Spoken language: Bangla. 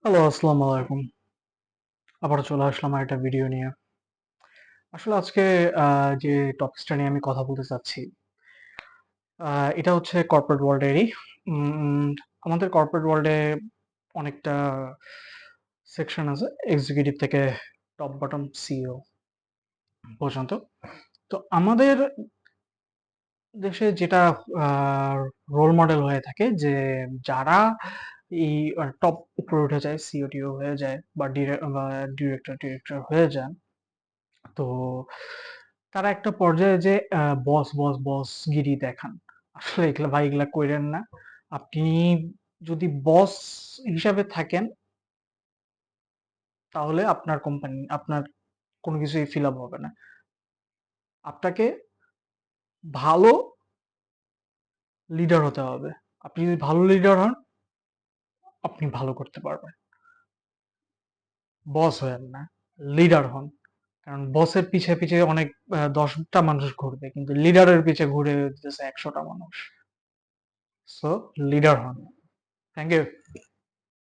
হ্যালো, আসসালামু আলাইকুম। আবারও চলে আসলাম আরেকটা ভিডিও নিয়ে। আসলে আজকে যে টপিকসটা নিয়ে আমি কথা বলতে চাচ্ছি, এটা হচ্ছে কর্পোরেট ওয়ার্ল্ডেরই। উম আমাদের কর্পোরেট ওয়ার্ল্ডে অনেকটা সেকশন আছে, এক্সিকিউটিভ থেকে টপ বটম সিইও পর্যন্ত। তো আমাদের দেশে যেটা আ রোল মডেল হয়ে থাকে যে যারা এই টপ উপরে উঠে যায়, সিইও-টিও হয়ে যায় বা ডিরেক্টর হয়ে যান, তো তারা একটা পর্যায়ে যে বস গিরি দেখান। আসলে এগুলা ভাই এগুলা কইরেন না। আপনি যদি বস হিসাবে থাকেন তাহলে আপনার কোম্পানি আপনার কোন কিছুই ফিল আপ হবে না। আপনাকে ভালো লিডার হতে হবে। আপনি যদি ভালো লিডার হন, আপনি ভালো করতে পারবেন। বস হয়েন না, লিডার হন। কারণ বসের পিছে অনেক ১০ টা মানুষ ঘুরবে। কিন্তু লিডারের পিছে ঘুরে দিতেছে ১০০ টা মানুষ। সো লিডার হন। Thank you.